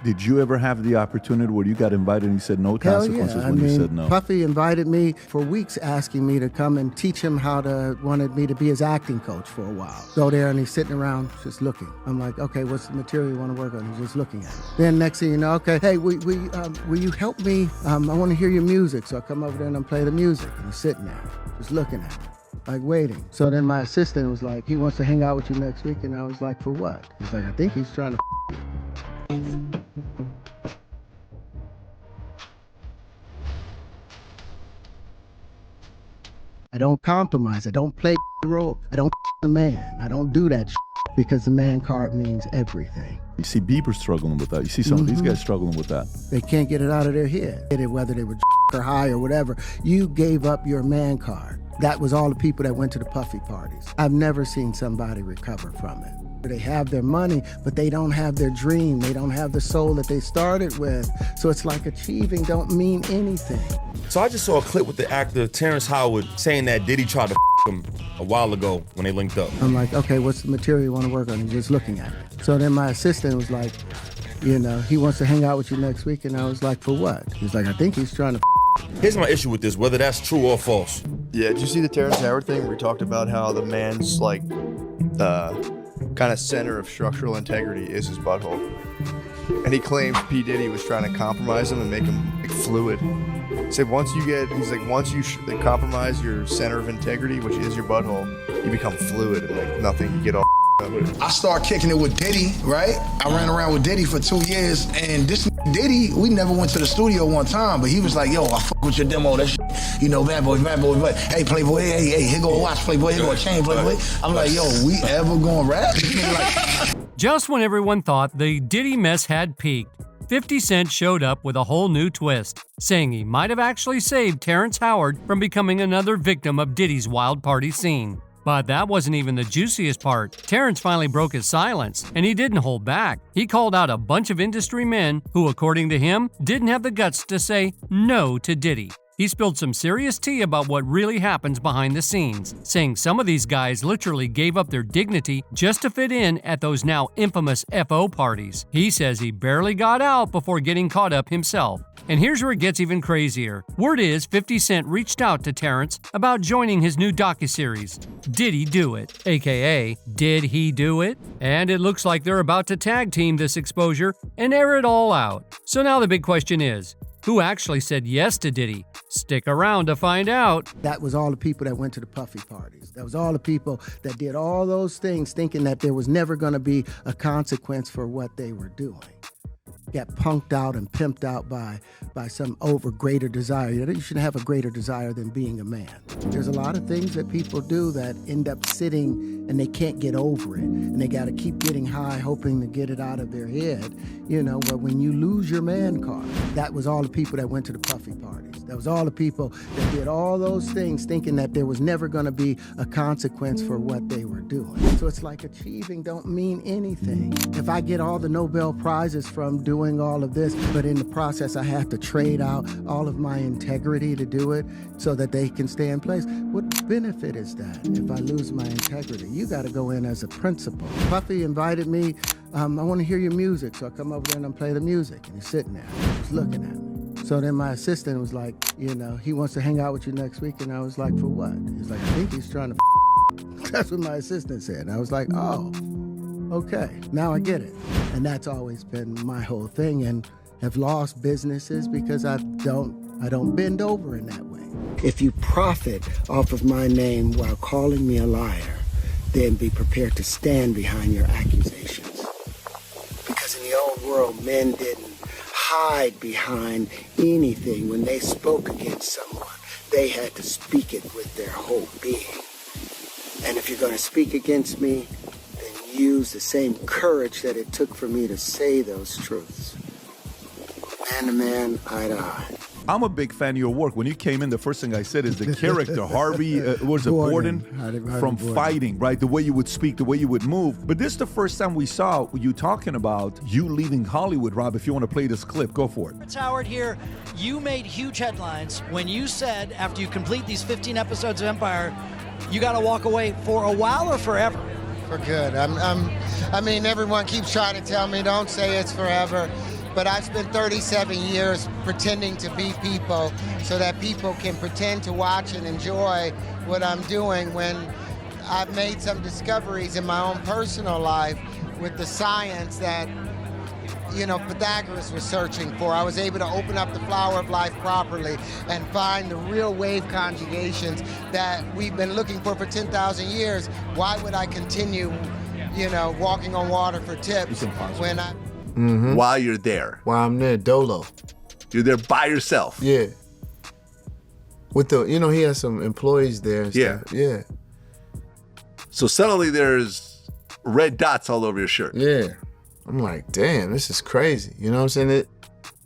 Did you ever have the opportunity where you got invited and you said no consequences when you said no? Puffy invited me for weeks asking me to come and teach him wanted me to be his acting coach for a while. Go there and he's sitting around just looking. I'm like, okay, what's the material you want to work on? He's just looking at it. Then next thing you know, okay, hey, will you help me? I want to hear your music. So I come over there and I play the music. And he's sitting there just looking at it, like waiting. So then my assistant was like, he wants to hang out with you next week. And I was like, for what? He's like, I think he's trying to you. I don't compromise. I don't play the role. I don't the man. I don't do that because the man card means everything. You see Bieber struggling with that. You see some of these guys struggling with that. They can't get it out of their head. Whether they were or high or whatever, you gave up your man card. That was all the people that went to the Puffy parties. I've never seen somebody recover from it. They have their money, but they don't have their dream. They don't have the soul that they started with. So it's like achieving don't mean anything. So I just saw a clip with the actor Terrence Howard saying that Diddy tried to him a while ago when they linked up. I'm like, okay, what's the material you want to work on? He's just looking at it. So then my assistant was like, he wants to hang out with you next week. And I was like, for what? He's like, I think he's trying to Here's my issue with this, whether that's true or false. Yeah, did you see the Terrence Howard thing where we talked about how the man's like kind of center of structural integrity is his butthole? And he claims P. Diddy was trying to compromise him and make him like, fluid. He said once you compromise your center of integrity, which is your butthole, you become fluid and like nothing, you get all with it. I started kicking it with Diddy, right? I ran around with Diddy for 2 years, and this Diddy, we never went to the studio one time, but he was like, yo, I fuck with your demo, that shit. Bad boy, but hey, Playboy, hey, here go a watch, Playboy, here go a chain, Playboy. I'm like, yo, we ever gonna rap? Just when everyone thought the Diddy mess had peaked, 50 Cent showed up with a whole new twist, saying he might have actually saved Terrence Howard from becoming another victim of Diddy's wild party scene. But that wasn't even the juiciest part. Terrence finally broke his silence, and he didn't hold back. He called out a bunch of industry men who, according to him, didn't have the guts to say no to Diddy. He spilled some serious tea about what really happens behind the scenes, saying some of these guys literally gave up their dignity just to fit in at those now infamous FO parties. He says he barely got out before getting caught up himself. And here's where it gets even crazier. Word is 50 Cent reached out to Terrence about joining his new docuseries, Did He Do It? AKA, Did He Do It? And it looks like they're about to tag team this exposure and air it all out. So now the big question is, who actually said yes to Diddy? Stick around to find out. That was all the people that went to the Puffy parties. That was all the people that did all those things thinking that there was never going to be a consequence for what they were doing. Got punked out and pimped out by some greater desire. You shouldn't have a greater desire than being a man. There's a lot of things that people do that end up sitting and they can't get over it. And they got to keep getting high, hoping to get it out of their head. But when you lose your man card, that was all the people that went to the Puffy parties. That was all the people that did all those things thinking that there was never going to be a consequence for what they were doing. So it's like achieving don't mean anything. If I get all the Nobel Prizes from doing all of this, but in the process I have to trade out all of my integrity to do it so that they can stay in place, what benefit is that if I lose my integrity? You got to go in as a principal. Puffy invited me, I want to hear your music, so I come over there and I play the music, and he's sitting there, just looking at me. So then my assistant was like, he wants to hang out with you next week, and I was like, for what? He's like, I think he's trying to That's what my assistant said. And I was like, oh, okay, now I get it. And that's always been my whole thing, and have lost businesses because I don't bend over in that way. If you profit off of my name while calling me a liar, then be prepared to stand behind your accusations. Because in the old world, men didn't hide behind anything. When they spoke against someone, they had to speak it with their whole being. And if you're going to speak against me, then use the same courage that it took for me to say those truths. Man to man, eye to eye. I'm a big fan of your work. When you came in, the first thing I said is the character, Harvey, Gordon, from fighting, right? The way you would speak, the way you would move. But this is the first time we saw you talking about you leaving Hollywood, Rob. If you want to play this clip, go for it. Terrence Howard here. You made huge headlines when you said after you complete these 15 episodes of Empire, you got to walk away for a while or forever? For good. I mean, everyone keeps trying to tell me, don't say it's forever. But I've spent 37 years pretending to be people so that people can pretend to watch and enjoy what I'm doing when I've made some discoveries in my own personal life with the science that, Pythagoras was searching for. I was able to open up the flower of life properly and find the real wave conjugations that we've been looking for 10,000 years. Why would I continue, walking on water for tips when I... While you're there. While I'm there, dolo. You're there by yourself. Yeah. With he has some employees there. And stuff. Yeah. So suddenly there's red dots all over your shirt. Yeah. I'm like, damn, this is crazy. You know what I'm saying?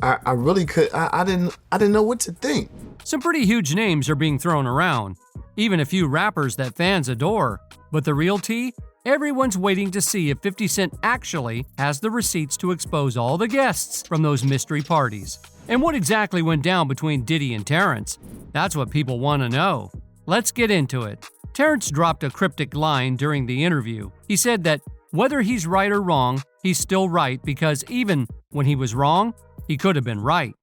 I really could. I didn't know what to think. Some pretty huge names are being thrown around, even a few rappers that fans adore. But the real tea? Everyone's waiting to see if 50 Cent actually has the receipts to expose all the guests from those mystery parties. And what exactly went down between Diddy and Terrence? That's what people want to know. Let's get into it. Terrence dropped a cryptic line during the interview. He said that whether he's right or wrong, he's still right because even when he was wrong, he could have been right.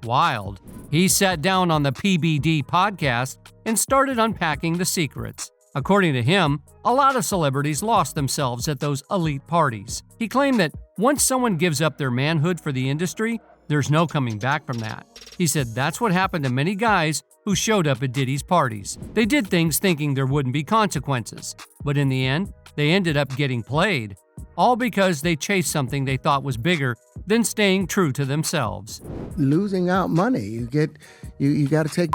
Wild. He sat down on the PBD podcast and started unpacking the secrets. According to him, a lot of celebrities lost themselves at those elite parties. He claimed that once someone gives up their manhood for the industry, there's no coming back from that. He said that's what happened to many guys who showed up at Diddy's parties. They did things thinking there wouldn't be consequences, but in the end, they ended up getting played, all because they chased something they thought was bigger than staying true to themselves. Losing out money, you got to take.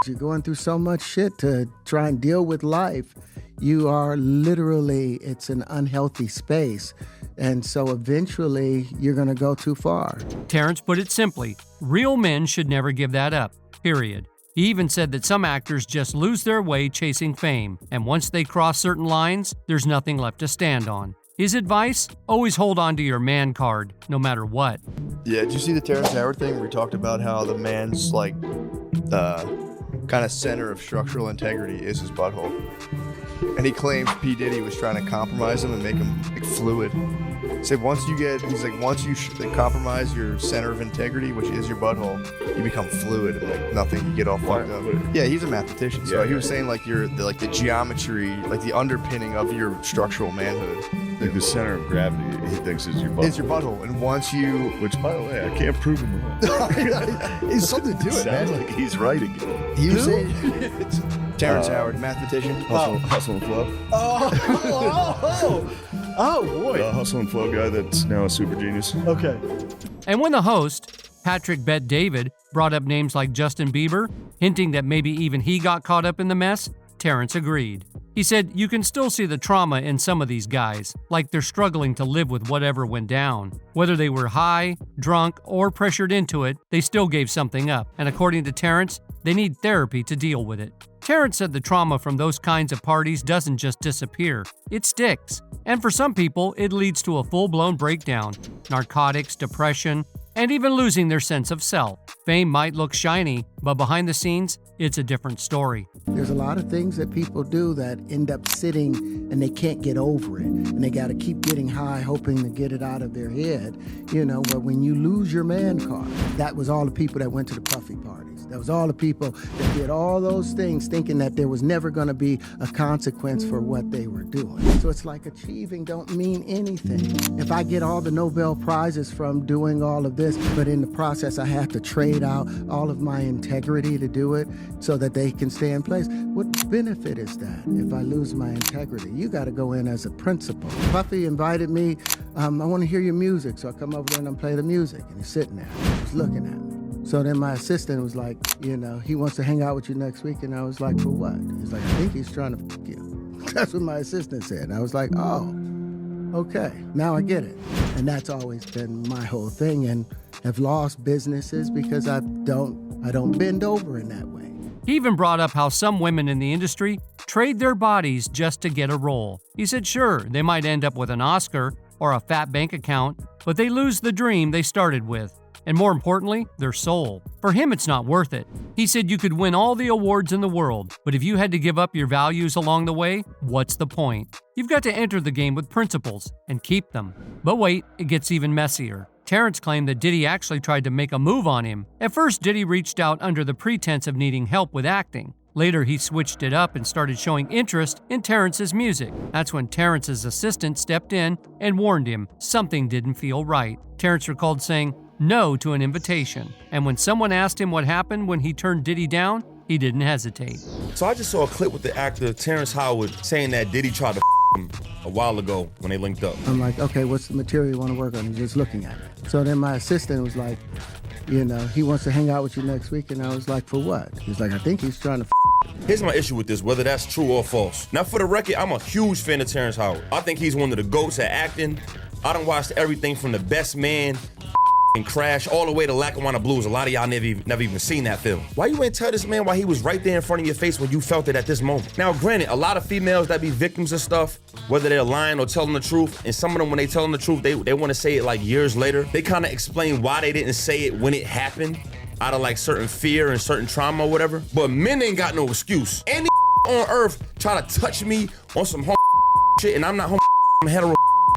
You're going through so much shit to try and deal with life. You are literally, it's an unhealthy space. And so eventually you're going to go too far. Terrence put it simply, real men should never give that up, period. He even said that some actors just lose their way chasing fame, and once they cross certain lines, there's nothing left to stand on. His advice? Always hold on to your man card, no matter what. Yeah, did you see the Terrence Howard thing where he talked about how the man's kind of center of structural integrity is his butthole? And he claimed P. Diddy was trying to compromise him and make him fluid. He said once you compromise your center of integrity, which is your butthole, you become fluid and nothing, you get all fucked up. Yeah, he's a mathematician, so he was saying the geometry, the underpinning of your structural manhood. The center of gravity, he thinks, is your butthole. It's your butthole, and once you... Which, by the way, I can't prove him wrong. It's something to it, man. Sounds like he's writing it. He was saying... Terrence Howard, mathematician. Hustle and Flow. Oh, boy. The Hustle and Flow guy that's now a super genius. Okay. And when the host, Patrick Bet David, brought up names like Justin Bieber, hinting that maybe even he got caught up in the mess, Terrence agreed. He said you can still see the trauma in some of these guys, like they're struggling to live with whatever went down. Whether they were high, drunk, or pressured into it, they still gave something up, and according to Terrence, they need therapy to deal with it. Terrence said the trauma from those kinds of parties doesn't just disappear, it sticks. And for some people, it leads to a full-blown breakdown, narcotics, depression, and even losing their sense of self. Fame might look shiny, but behind the scenes, it's a different story. There's a lot of things that people do that end up sitting and they can't get over it. And they got to keep getting high, hoping to get it out of their head. But when you lose your man card, that was all the people that went to the puffy parties. That was all the people that did all those things thinking that there was never going to be a consequence for what they were doing. So it's like achieving don't mean anything. If I get all the Nobel Prizes from doing all of this, but in the process I have to trade out all of my integrity to do it so that they can stay in place, what benefit is that if I lose my integrity? You got to go in as a principal. Puffy invited me, I want to hear your music, so I come over there and I play the music, and he's sitting there, he's looking at me. So then my assistant was like, he wants to hang out with you next week, and I was like, for what? He's like, I think he's trying to f*** you. That's what my assistant said. And I was like, oh, okay, now I get it. And that's always been my whole thing, and have lost businesses because I don't bend over in that way. He even brought up how some women in the industry trade their bodies just to get a role. He said, sure, they might end up with an Oscar or a fat bank account, but they lose the dream they started with. And more importantly, their soul. For him, it's not worth it. He said you could win all the awards in the world, but if you had to give up your values along the way, what's the point? You've got to enter the game with principles and keep them. But wait, it gets even messier. Terrence claimed that Diddy actually tried to make a move on him. At first, Diddy reached out under the pretense of needing help with acting. Later, he switched it up and started showing interest in Terrence's music. That's when Terrence's assistant stepped in and warned him something didn't feel right. Terrence recalled saying no to an invitation. And when someone asked him what happened when he turned Diddy down, he didn't hesitate. So I just saw a clip with the actor Terrence Howard saying that Diddy tried to him a while ago when they linked up. I'm like, okay, what's the material you want to work on? He's just looking at it. So then my assistant was like, he wants to hang out with you next week. And I was like, for what? He's like, I think he's trying to Here's my issue with this, whether that's true or false. Now, for the record, I'm a huge fan of Terrence Howard. I think he's one of the GOATs at acting. I done watched everything from The Best Man and Crash all the way to Lackawanna Blues. A lot of y'all never even seen that film. Why you ain't tell this man why he was right there in front of your face when you felt it at this moment? Now, granted, a lot of females that be victims of stuff, whether they're lying or telling the truth, and some of them, when they telling the truth, they want to say it like years later. They kind of explain why they didn't say it when it happened, out of like certain fear and certain trauma or whatever. But men ain't got no excuse. Any on earth try to touch me on some shit, and I'm not I'm hetero.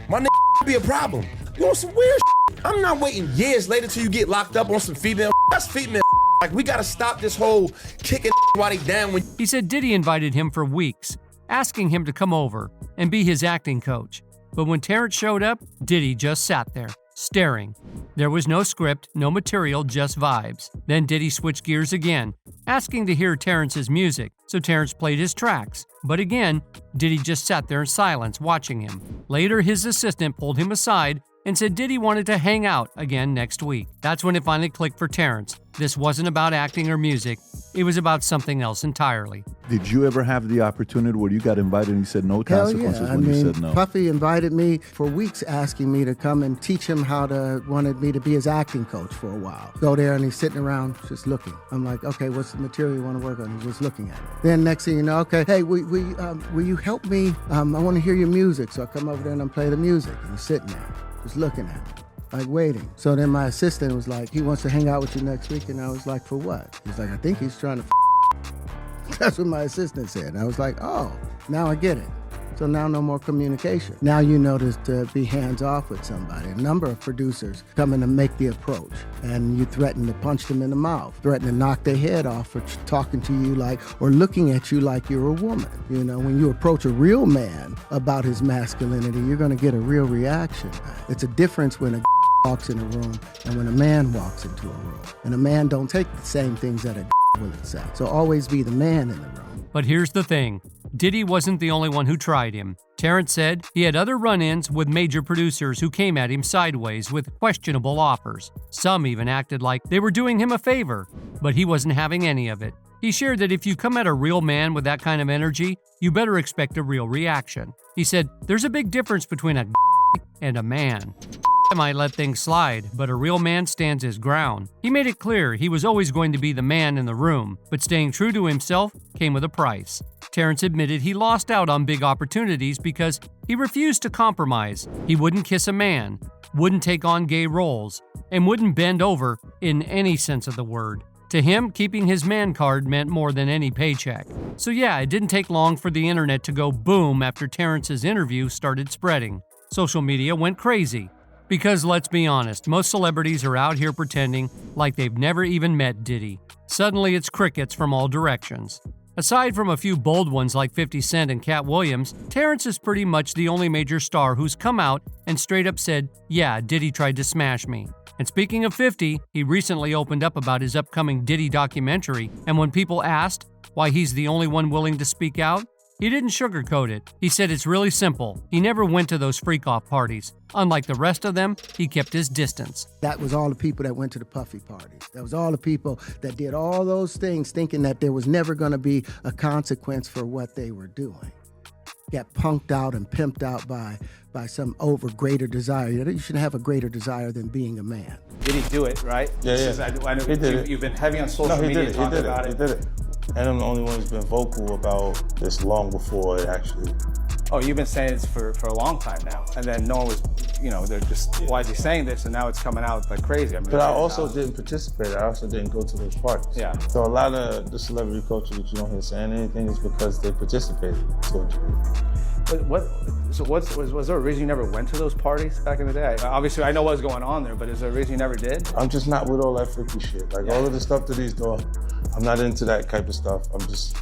My be a problem. You want some weird shit? I'm not waiting years later till you get locked up on some female. That's female. Like, we gotta stop this whole kicking while they down. When he said Diddy invited him for weeks, asking him to come over and be his acting coach. But when Terrence showed up, Diddy just sat there, staring. There was no script, no material, just vibes. Then Diddy switched gears again, asking to hear Terrence's music, so Terrence played his tracks. But again, Diddy just sat there in silence, watching him. Later, his assistant pulled him aside and said Diddy wanted to hang out again next week. That's when it finally clicked for Terrence. This wasn't about acting or music. It was about something else entirely. Did you ever have the opportunity where you got invited and you said no consequences when you said no? Puffy invited me for weeks, asking me to come and teach him wanted me to be his acting coach for a while. Go there and he's sitting around just looking. I'm like, okay, what's the material you want to work on? He's just looking at it. Then next thing you know, okay, hey, will you help me? I want to hear your music. So I come over there and I play the music. And he's sitting there, just looking at it, like waiting. So then my assistant was like, he wants to hang out with you next week. And I was like, for what? He's like, I think he's trying to That's what my assistant said. And I was like, oh, now I get it. So now no more communication. Now you notice to be hands-off with somebody. A number of producers come in and make the approach, and you threaten to punch them in the mouth, threaten to knock their head off for talking to you like, or looking at you like you're a woman. You know, when you approach a real man about his masculinity, you're gonna get a real reaction. It's a difference when a walks in a room and when a man walks into a room. And a man don't take the same things that a will accept. So always be the man in the room. But here's the thing. Diddy wasn't the only one who tried him. Terrence said he had other run-ins with major producers who came at him sideways with questionable offers. Some even acted like they were doing him a favor, but he wasn't having any of it. He shared that if you come at a real man with that kind of energy, you better expect a real reaction. He said, there's a big difference between a and a man. I might let things slide, but a real man stands his ground. He made it clear he was always going to be the man in the room, but staying true to himself came with a price. Terrence admitted he lost out on big opportunities because he refused to compromise. He wouldn't kiss a man, wouldn't take on gay roles, and wouldn't bend over in any sense of the word. To him, keeping his man card meant more than any paycheck. So yeah, it didn't take long for the internet to go boom after Terrence's interview started spreading. Social media went crazy. Because let's be honest, most celebrities are out here pretending like they've never even met Diddy. Suddenly it's crickets from all directions. Aside from a few bold ones like 50 Cent and Cat Williams, Terrence is pretty much the only major star who's come out and straight up said, yeah, Diddy tried to smash me. And speaking of 50, he recently opened up about his upcoming Diddy documentary, and when people asked why he's the only one willing to speak out, he didn't sugarcoat it. He said it's really simple. He never went to those freak-off parties. Unlike the rest of them, he kept his distance. That was all the people that went to the Puffy parties. That was all the people that did all those things thinking that there was never going to be a consequence for what they were doing. Got punked out and pimped out by some greater desire. You should have a greater desire than being a man. Did he do it, right? Yeah. I know he did it. You've been heavy on social media talking about it. He did it. And I'm the only one who's been vocal about this long before it actually oh, you've been saying this for a long time now. And then no one was, they're just, why is he saying this? And now it's coming out like crazy. I mean, but I also didn't participate. I also didn't go to those parties. Yeah. So a lot of the celebrity culture that you don't hear saying anything is because they participated to a degree. Was there a reason you never went to those parties back in the day? Obviously, I know what was going on there, but is there a reason you never did? I'm just not with all that freaky shit. Like all of the stuff that he's doing, I'm not into that type of stuff. I'm just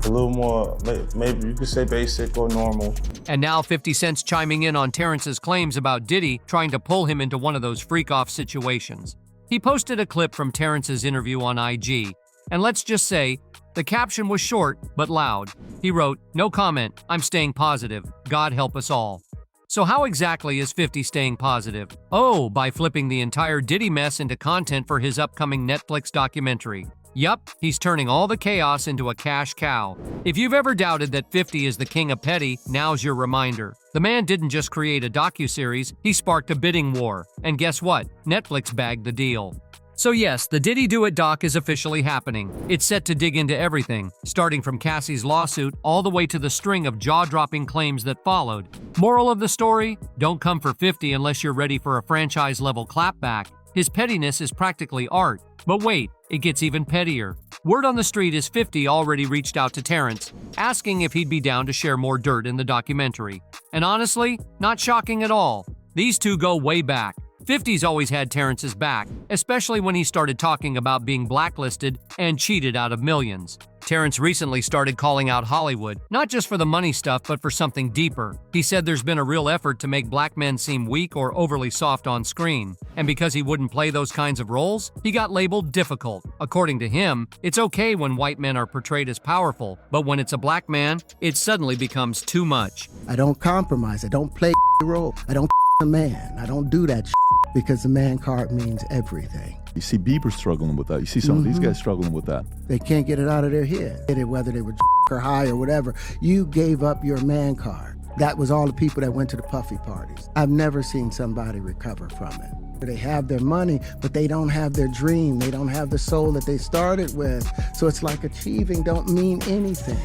a little more, maybe you could say basic or normal. And now 50 Cent's chiming in on Terrence's claims about Diddy trying to pull him into one of those freak-off situations. He posted a clip from Terrence's interview on IG, and let's just say, the caption was short but loud. He wrote, "No comment, I'm staying positive. God help us all." So how exactly is 50 staying positive? Oh, by flipping the entire Diddy mess into content for his upcoming Netflix documentary. Yup, he's turning all the chaos into a cash cow. If you've ever doubted that 50 is the king of petty, now's your reminder. The man didn't just create a docuseries, he sparked a bidding war. And guess what? Netflix bagged the deal. So yes, the Diddy Do It doc is officially happening. It's set to dig into everything, starting from Cassie's lawsuit all the way to the string of jaw-dropping claims that followed. Moral of the story? Don't come for 50 unless you're ready for a franchise-level clapback. His pettiness is practically art. But wait, it gets even pettier. Word on the street is 50 already reached out to Terrence, asking if he'd be down to share more dirt in the documentary. And honestly, not shocking at all. These two go way back. 50's always had Terrence's back, especially when he started talking about being blacklisted and cheated out of millions. Terrence recently started calling out Hollywood, not just for the money stuff, but for something deeper. He said there's been a real effort to make black men seem weak or overly soft on screen. And because he wouldn't play those kinds of roles, he got labeled difficult. According to him, it's okay when white men are portrayed as powerful, but when it's a black man, it suddenly becomes too much. I don't compromise. I don't play role. I don't a man. I don't do that because the man card means everything. You see Bieber struggling with that. You see some of these guys struggling with that. They can't get it out of their head, whether they were or high or whatever. You gave up your man card. That was all the people that went to the puffy parties. I've never seen somebody recover from it. They have their money, but they don't have their dream. They don't have the soul that they started with. So it's like achieving don't mean anything.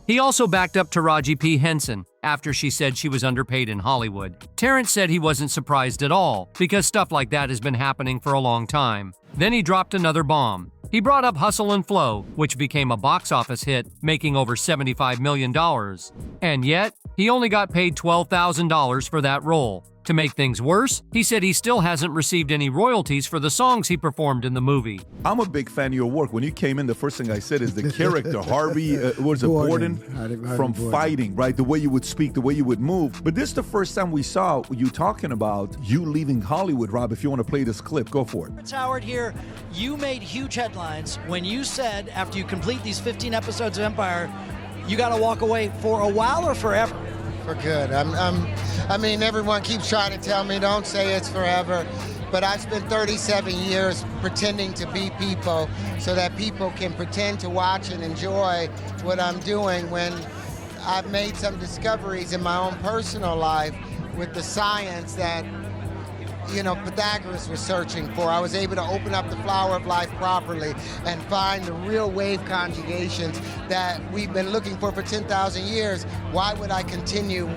He also backed up Taraji P. Henson after she said she was underpaid in Hollywood. Terrence said he wasn't surprised at all, because stuff like that has been happening for a long time. Then he dropped another bomb. He brought up Hustle and Flow, which became a box office hit, making over $75 million. And yet, he only got paid $12,000 for that role. To make things worse, he said he still hasn't received any royalties for the songs he performed in the movie. I'm a big fan of your work. When you came in, the first thing I said is the character, Harvey, Borden, from fighting, right? The way you would speak, the way you would move. But this is the first time we saw you talking about you leaving Hollywood. Rob, if you want to play this clip, go for it. Terrence Howard here. You made huge headlines when you said after you complete these 15 episodes of Empire, you got to walk away for a while or forever. For good. I mean, everyone keeps trying to tell me don't say it's forever, but I've spent 37 years pretending to be people so that people can pretend to watch and enjoy what I'm doing when I've made some discoveries in my own personal life with the science that, Pythagoras was searching for. I was able to open up the flower of life properly and find the real wave conjugations that we've been looking for 10,000 years. Why would I continue,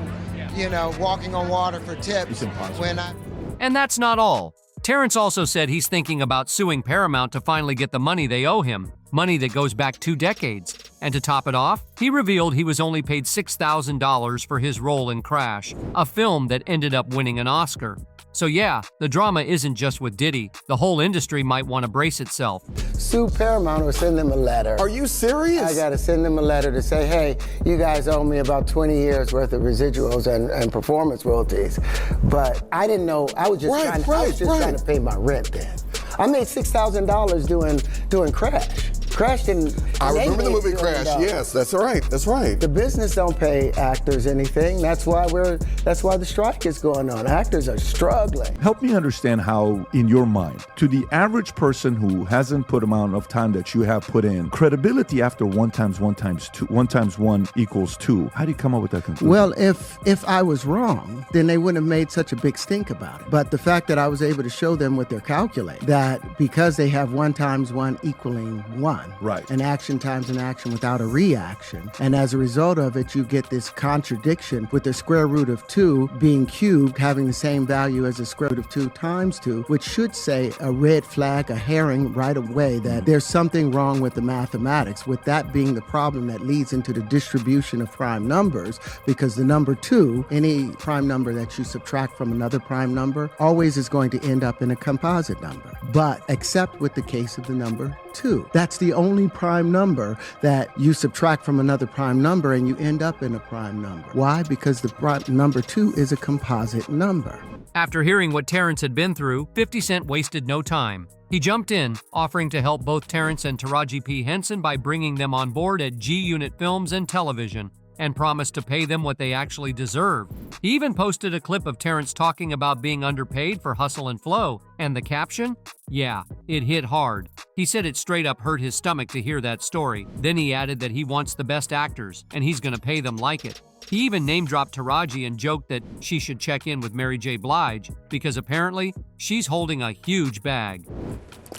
walking on water for tips when I... And that's not all. Terrence also said he's thinking about suing Paramount to finally get the money they owe him, money that goes back 2 decades. And to top it off, he revealed he was only paid $6,000 for his role in Crash, a film that ended up winning an Oscar. So yeah, the drama isn't just with Diddy. The whole industry might want to brace itself. Sue Paramount or send them a letter. Are you serious? I got to send them a letter to say, hey, you guys owe me about 20 years worth of residuals and performance royalties. But I didn't know, I was just trying to pay my rent then. I made $6,000 doing Crash. Crash didn't... I remember the movie Crash. Yes, that's right. That's right. The business don't pay actors anything. That's why the strike is going on. Actors are struggling. Help me understand how, in your mind, to the average person who hasn't put amount of time that you have put in, credibility after 1 times 1 times 2, 1 times 1 equals 2. How do you come up with that conclusion? Well, if I was wrong, then they wouldn't have made such a big stink about it. But the fact that I was able to show them with their calculator that because they have 1 times 1 equaling 1, one. Right. An action times an action without a reaction. And as a result of it, you get this contradiction with the square root of 2 being cubed, having the same value as the square root of 2 times 2, which should say a red flag, a herring right away that there's something wrong with the mathematics, with that being the problem that leads into the distribution of prime numbers, because the number 2, any prime number that you subtract from another prime number, always is going to end up in a composite number. But except with the case of the number 2. That's the only prime number that you subtract from another prime number and you end up in a prime number. Why? Because the number 2 is a composite number. After hearing what Terrence had been through, 50 Cent wasted no time. He jumped in, offering to help both Terrence and Taraji P. Henson by bringing them on board at G-Unit Films and Television, and promised to pay them what they actually deserve. He even posted a clip of Terrence talking about being underpaid for Hustle and Flow, and the caption? Yeah, it hit hard. He said it straight up hurt his stomach to hear that story. Then he added that he wants the best actors, and he's gonna pay them like it. He even name-dropped Taraji and joked that she should check in with Mary J. Blige, because apparently, she's holding a huge bag.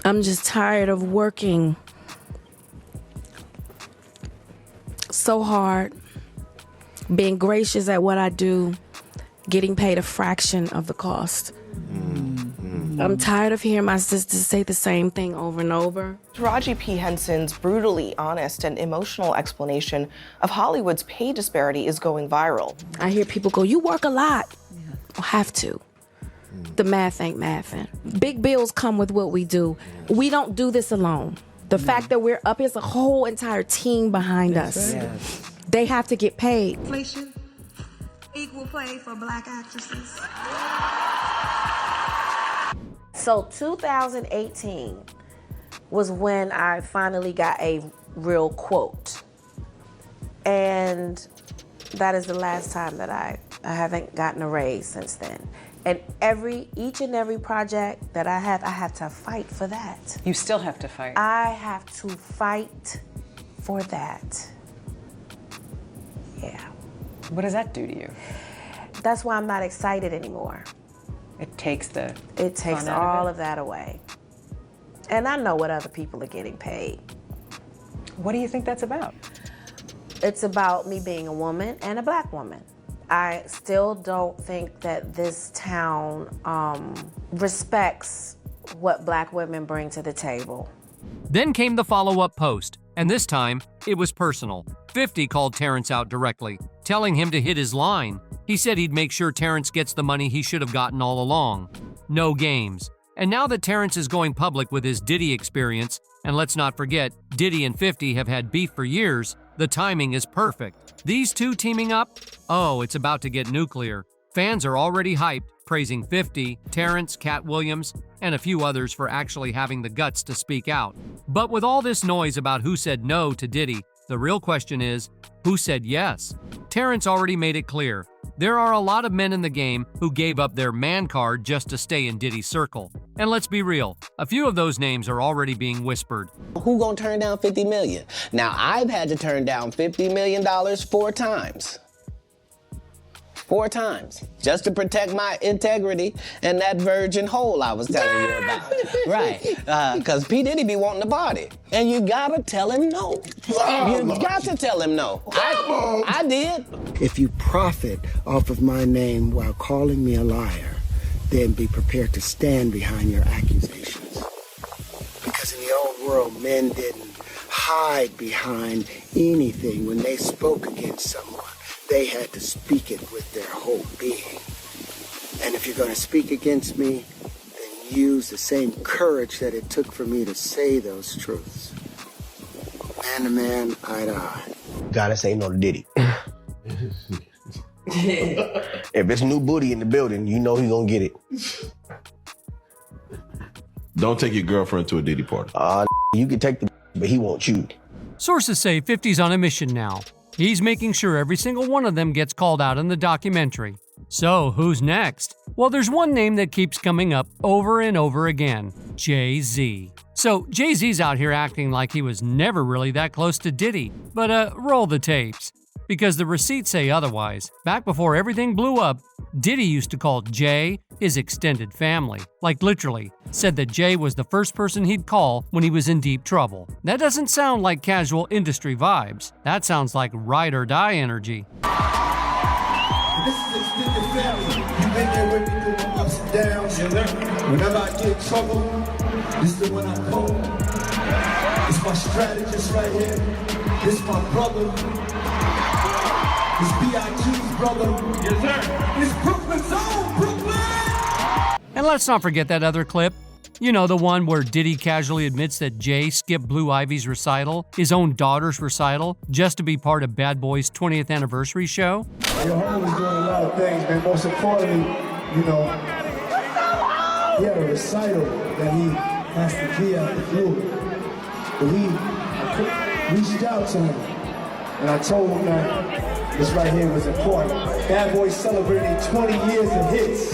I'm just tired of working so hard, being gracious at what I do, getting paid a fraction of the cost. I'm tired of hearing my sisters say the same thing over and over. Taraji P. Henson's brutally honest and emotional explanation of Hollywood's pay disparity is going viral. I hear people go, you work a lot. I'll have to. The math ain't mathin'. Big bills come with what we do. We don't do this alone. The fact that we're up, there's a whole entire team behind us. Yes. They have to get paid. Inflation, equal pay for black actresses. So 2018 was when I finally got a real quote. And that is the last time that I haven't gotten a raise since then. And each and every project that I have to fight for that. You still have to fight. I have to fight for that. Yeah. What does that do to you? That's why I'm not excited anymore. It takes all of that away. And I know what other people are getting paid. What do you think that's about? It's about me being a woman and a black woman. I still don't think that this town respects what black women bring to the table. Then came the follow-up post, and this time, it was personal. 50 called Terrence out directly, telling him to hit his line. He said he'd make sure Terrence gets the money he should have gotten all along. No games. And now that Terrence is going public with his Diddy experience, and let's not forget, Diddy and 50 have had beef for years, the timing is perfect. These two teaming up? Oh, it's about to get nuclear. Fans are already hyped, praising 50, Terrence, Cat Williams, and a few others for actually having the guts to speak out. But with all this noise about who said no to Diddy, the real question is, who said yes? Terrence already made it clear. There are a lot of men in the game who gave up their man card just to stay in Diddy's circle. And let's be real, a few of those names are already being whispered. Who gonna turn down $50 million? Now, I've had to turn down $50 million 4 times. 4 times, just to protect my integrity and that virgin hole I was telling you about. Right, because P. Diddy be wanting to party. And you gotta tell him no. You got to tell him no. I did. If you profit off of my name while calling me a liar, then be prepared to stand behind your accusations. Because in the old world, men didn't hide behind anything when they spoke against someone. They had to speak it with their whole being. And if you're going to speak against me, then use the same courage that it took for me to say those truths. Man to man, eye to eye. Gotta say no to Diddy. If it's new booty in the building, you know he's gonna get it. Don't take your girlfriend to a Diddy party. You can take the but he won't you. Sources say 50's on a mission now. He's making sure every single one of them gets called out in the documentary. So, who's next? Well, there's one name that keeps coming up over and over again, Jay-Z. So, Jay-Z's out here acting like he was never really that close to Diddy, but roll the tapes. because the receipts say otherwise. Back before everything blew up, Diddy used to call Jay his extended family. Like literally, said that Jay was the first person he'd call when he was in deep trouble. That doesn't sound like casual industry vibes. That sounds like ride or die energy. This is extended family. You've been there with me through my ups and downs. Whenever I get in trouble, this is the one I call. It's my strategist right here. This my brother. This B.I.G.'s brother. Yes, sir. This Brooklyn's own Brooklyn. And let's not forget that other clip. You know, the one where Diddy casually admits that Jay skipped Blue Ivy's recital, his own daughter's recital, just to be part of Bad Boy's 20th anniversary show. Your homie was doing a lot of things, man. Most importantly, you know, he had a recital that he has to be at the Blue. But I reached out to him, and I told him that this right here was important. Bad Boy celebrating 20 years of hits.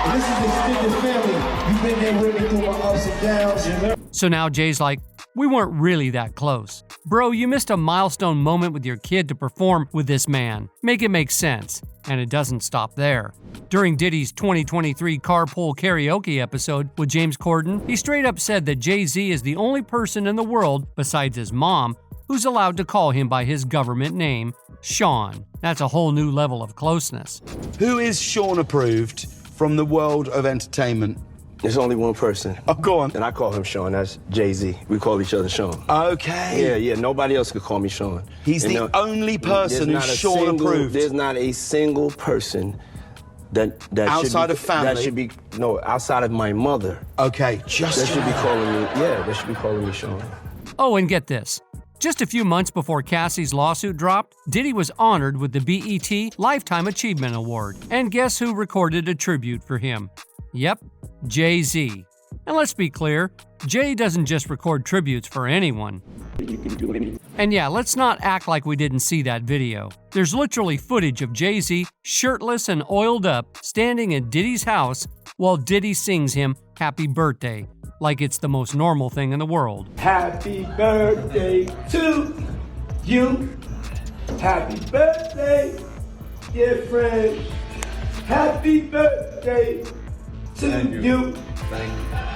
And this is extended family. You've been there with me through my ups and downs. So now Jay's like, we weren't really that close. Bro, you missed a milestone moment with your kid to perform with this man. Make it make sense. And it doesn't stop there. During Diddy's 2023 Carpool Karaoke episode with James Corden, he straight up said that Jay-Z is the only person in the world, besides his mom, who's allowed to call him by his government name, Sean. That's a whole new level of closeness. Who is Sean approved from the world of entertainment? There's only one person. Oh, go on. And I call him Sean. That's Jay-Z. We call each other Sean. Okay. Yeah. Nobody else could call me Sean. He's the only person who's Sean approved. There's not a single person that outside should be, of family. That should be outside of my mother. Okay, that should be calling me. Yeah, they should be calling me Sean. Oh, and get this. Just a few months before Cassie's lawsuit dropped, Diddy was honored with the BET Lifetime Achievement Award. And guess who recorded a tribute for him? Yep, Jay-Z. And let's be clear, Jay doesn't just record tributes for anyone. And yeah, let's not act like we didn't see that video. There's literally footage of Jay-Z shirtless and oiled up, standing in Diddy's house while Diddy sings him happy birthday, like it's the most normal thing in the world. Happy birthday to you. Happy birthday, dear friend. Happy birthday to you.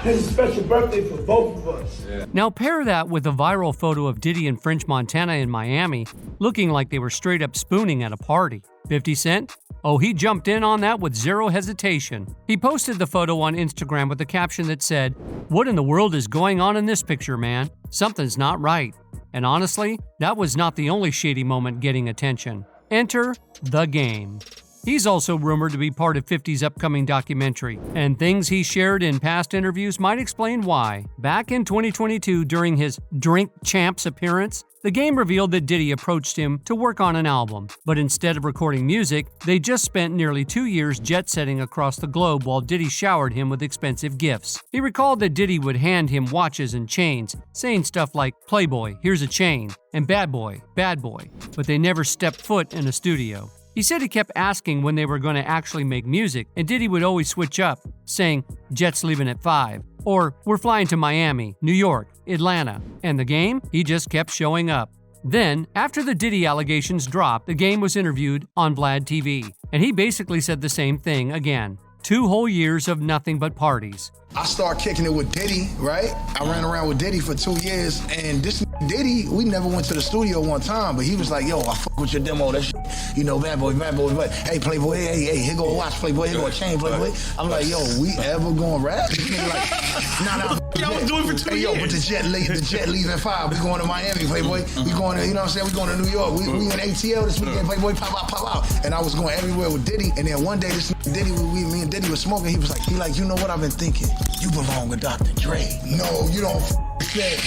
This is a special birthday for both of us. Now pair that with a viral photo of Diddy and French Montana in Miami, looking like they were straight up spooning at a party. 50 Cent? Oh, he jumped in on that with zero hesitation. He posted the photo on Instagram with a caption that said, "What in the world is going on in this picture, man? Something's not right." And honestly, that was not the only shady moment getting attention. Enter The Game. He's also rumored to be part of 50's upcoming documentary, and things he shared in past interviews might explain why. Back in 2022, during his Drink Champs appearance, The Game revealed that Diddy approached him to work on an album, but instead of recording music, they just spent nearly 2 years jet-setting across the globe while Diddy showered him with expensive gifts. He recalled that Diddy would hand him watches and chains, saying stuff like, "Playboy, here's a chain," and "Bad boy, but they never stepped foot in a studio. He said he kept asking when they were going to actually make music, and Diddy would always switch up, saying, "Jet's leaving at 5," or "We're flying to Miami, New York, Atlanta." And The Game, he just kept showing up. Then, after the Diddy allegations dropped, The Game was interviewed on Vlad TV, and he basically said the same thing again. 2 whole years of nothing but parties. I started kicking it with Diddy, right? I ran around with Diddy for 2 years, and this Diddy, we never went to the studio one time, but he was like, "Yo, I fuck with your demo, that shit. You know, bad boy, but hey, Playboy, hey, here go a watch, Playboy, here go a chain, Playboy." I'm like, "Yo, we ever gonna rap?" Like, nah. I was doing it for 2 years. Yo, but the jet leaves at 5. We going to Miami, Playboy. We going to, you know what I'm saying? We going to New York. We in ATL this weekend, Playboy, pop out. And I was going everywhere with Diddy, and then one day this Diddy, me and Diddy was smoking. He was like, "You know what I've been thinking? You belong with Dr. Dre." No, you don't say.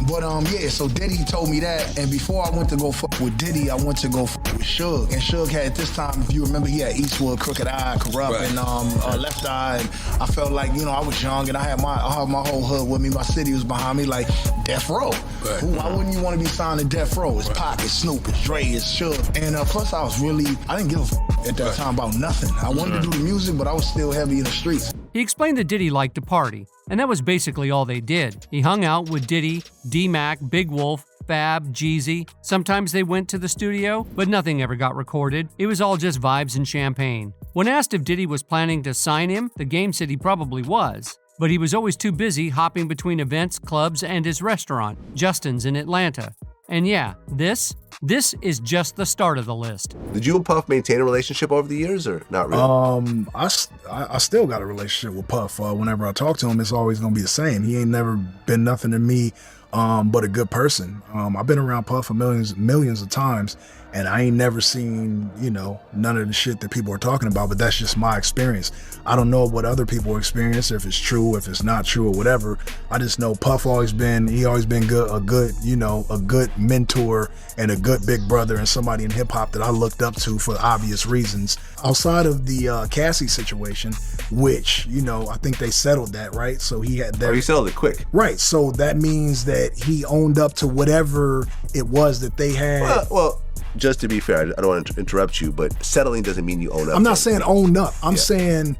But yeah, so Diddy told me that, and before I went to go fuck with Diddy, I went to go fuck with Suge. And Suge had, at this time, if you remember, he had Eastwood, Crooked Eye, Corrupt, right, and Left Eye. And I felt like, you know, I was young, and I had my whole hood with me. My city was behind me, like Death Row. Right. Why wouldn't you want to be signed to Death Row? It's Pac, it's Snoop, it's Dre, it's Suge. And plus, I didn't give a fuck at that time about nothing. I wanted to do the music, but I was still heavy in the streets. He explained that Diddy liked to party, and that was basically all they did. He hung out with Diddy, D-Mac, Big Wolf, Fab, Jeezy. Sometimes they went to the studio, but nothing ever got recorded. It was all just vibes and champagne. When asked if Diddy was planning to sign him, the game said he probably was. But he was always too busy hopping between events, clubs, and his restaurant, Justin's in Atlanta. And yeah, this is just the start of the list. Did you and Puff maintain a relationship over the years, or not really? I still got a relationship with Puff. Whenever I talk to him, it's always gonna be the same. He ain't never been nothing to me but a good person. I've been around Puff for millions of times, and I ain't never seen, none of the shit that people are talking about, but that's just my experience. I don't know what other people experience, if it's true, if it's not true, or whatever. I just know Puff always been good, a good mentor and a good big brother and somebody in hip hop that I looked up to for obvious reasons. Outside of the Cassie situation, which, I think they settled that, right? So he had that. Oh, he settled it quick. Right. So that means that he owned up to whatever it was that they had. Well, just to be fair, I don't want to interrupt you, but settling doesn't mean you own up. I'm not saying own up. I'm saying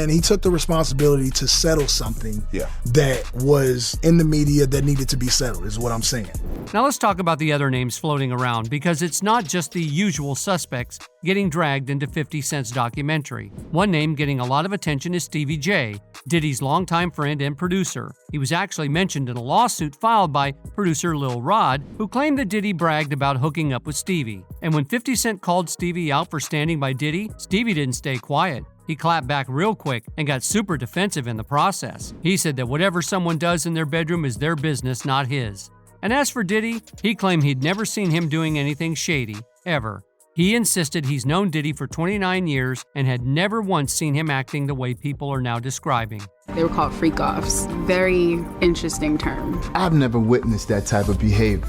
he took the responsibility to settle something that was in the media that needed to be settled, is what I'm saying. Now let's talk about the other names floating around, because it's not just the usual suspects getting dragged into 50 Cent's documentary. One name getting a lot of attention is Stevie J, Diddy's longtime friend and producer. He was actually mentioned in a lawsuit filed by producer Lil Rod, who claimed that Diddy bragged about hooking up with Stevie. And when 50 Cent called Stevie out for standing by Diddy, Stevie didn't stay quiet. He clapped back real quick and got super defensive in the process. He said that whatever someone does in their bedroom is their business, not his. And as for Diddy, he claimed he'd never seen him doing anything shady, ever. He insisted he's known Diddy for 29 years and had never once seen him acting the way people are now describing. They were called freak-offs. Very interesting term. I've never witnessed that type of behavior.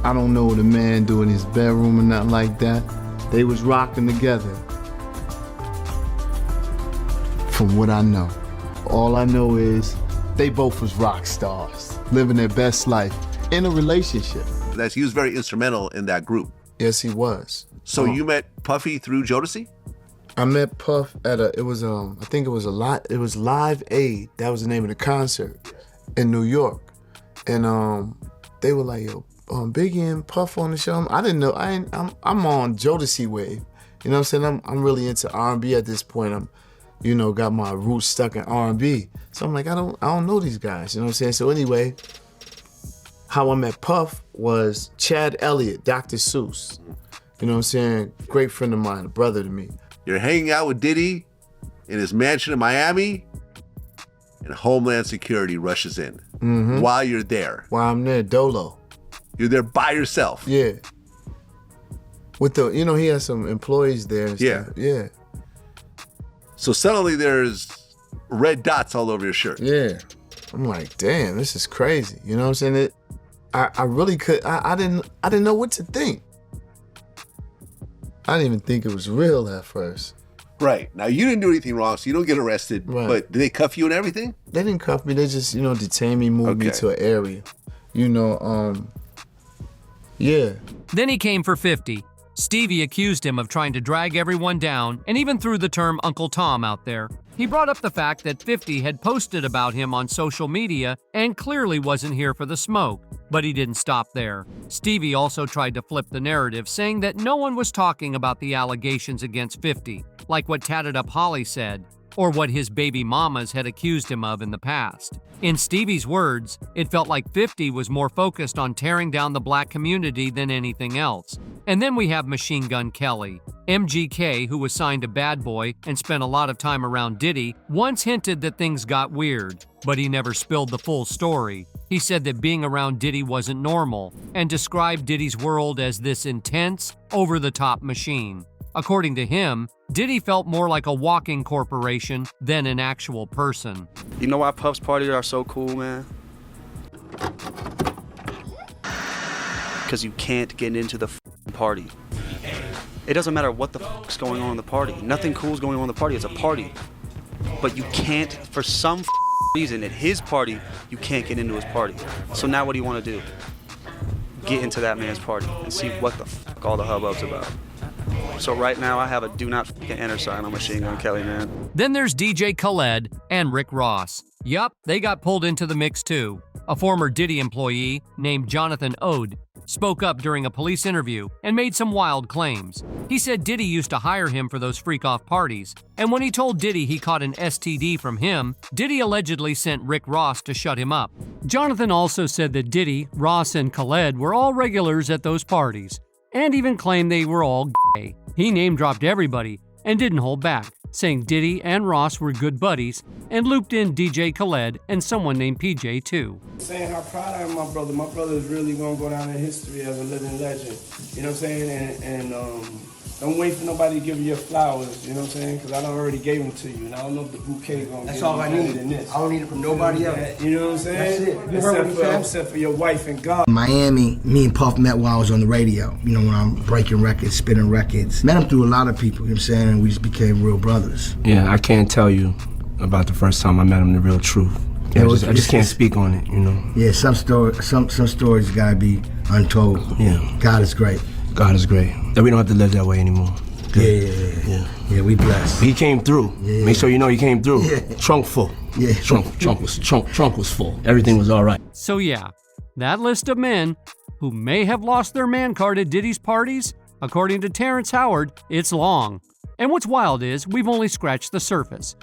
I don't know what a man do in his bedroom or nothing like that. They was rocking together. From what I know. All I know is they both was rock stars, living their best life in a relationship. He was very instrumental in that group. Yes, he was. So you met Puffy through Jodeci? I met Puff at it was Live Aid. That was the name of the concert in New York. And they were like, yo, Biggie and Puff on the show. I didn't know, I'm on Jodeci wave. You know what I'm saying? I'm really into R&B at this point. I'm got my roots stuck in R&B. So I'm like, I don't know these guys, you know what I'm saying? So anyway, how I met Puff was Chad Elliott, Dr. Seuss. You know what I'm saying? Great friend of mine, a brother to me. You're hanging out with Diddy in his mansion in Miami, and Homeland Security rushes in while you're there. While I'm there, Dolo. You're there by yourself. Yeah. With he has some employees there. And stuff. Yeah. So suddenly there's red dots all over your shirt. Yeah. I'm like, damn, this is crazy. You know what I'm saying? I really could, I didn't know what to think. I didn't even think it was real at first. Right. Now, you didn't do anything wrong, so you don't get arrested. Right. But did they cuff you and everything? They didn't cuff me. They just, detain me, move me to an area. Yeah. Then he came for 50. Stevie accused him of trying to drag everyone down and even threw the term Uncle Tom out there. He brought up the fact that 50 had posted about him on social media and clearly wasn't here for the smoke. But he didn't stop there. Stevie also tried to flip the narrative, saying that no one was talking about the allegations against 50, like what Tatted Up Holly said, or what his baby mamas had accused him of in the past. In Stevie's words, it felt like 50 was more focused on tearing down the black community than anything else. And then we have Machine Gun Kelly. MGK, who was signed to Bad Boy and spent a lot of time around Diddy, once hinted that things got weird, but he never spilled the full story. He said that being around Diddy wasn't normal and described Diddy's world as this intense, over-the-top machine. According to him, Diddy felt more like a walking corporation than an actual person. You know why Puff's parties are so cool, man? Because you can't get into the party. It doesn't matter what the fuck's going on in the party. Nothing cool's going on in the party. It's a party. But you can't, for some reason, at his party, you can't get into his party. So now what do you want to do? Get into that man's party and see what the fuck all the hubbub's about. So right now I have a do not fucking enter sign on Machine Gun Kelly, man. Then there's DJ Khaled and Rick Ross. Yup, they got pulled into the mix too. A former Diddy employee named Jonathan Ode spoke up during a police interview and made some wild claims. He said Diddy used to hire him for those freak-off parties, and when he told Diddy he caught an STD from him, Diddy allegedly sent Rick Ross to shut him up. Jonathan also said that Diddy, Ross, and Khaled were all regulars at those parties, and even claimed they were all gay. He name-dropped everybody and didn't hold back, saying Diddy and Ross were good buddies, and looped in DJ Khaled and someone named PJ too. Saying how proud I am of my brother. My brother is really gonna go down in history as a living legend. You know what I'm saying? And don't wait for nobody to give you your flowers. You know what I'm saying? Because I done already gave them to you, and I don't know if the bouquet gonna. That's give all you I better need. than this. I don't need it from nobody else. You know what I'm saying? That's it. You heard what he said? Except for your wife and God. Miami, me and Puff met while I was on the radio. You know, when I'm breaking records, spinning records. Met him through a lot of people. You know what I'm saying? And we just became real brothers. Yeah, I can't tell you about the first time I met him the real truth. Yeah, I just can't speak on it, you know. Yeah, some stories gotta be untold. Yeah. God is great. God is great. That we don't have to live that way anymore. Yeah, we blessed. He came through. Yeah. Make sure you know he came through. Yeah. Trunk full. Yeah. Trunk was full. Everything was all right. So yeah, that list of men who may have lost their man card at Diddy's parties, according to Terrence Howard, it's long. And what's wild is we've only scratched the surface.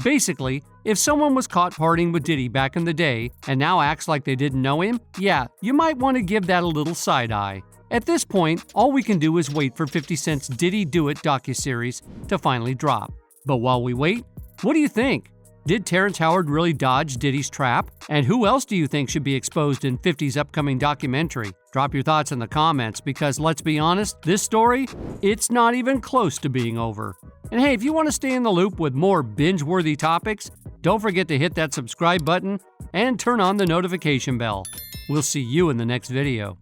Basically, if someone was caught partying with Diddy back in the day and now acts like they didn't know him, yeah, you might want to give that a little side eye. At this point, all we can do is wait for 50 Cent's Diddy Do It docuseries to finally drop. But while we wait, what do you think? Did Terrence Howard really dodge Diddy's trap? And who else do you think should be exposed in 50's upcoming documentary? Drop your thoughts in the comments because let's be honest, this story, it's not even close to being over. And hey, if you want to stay in the loop with more binge-worthy topics, don't forget to hit that subscribe button and turn on the notification bell. We'll see you in the next video.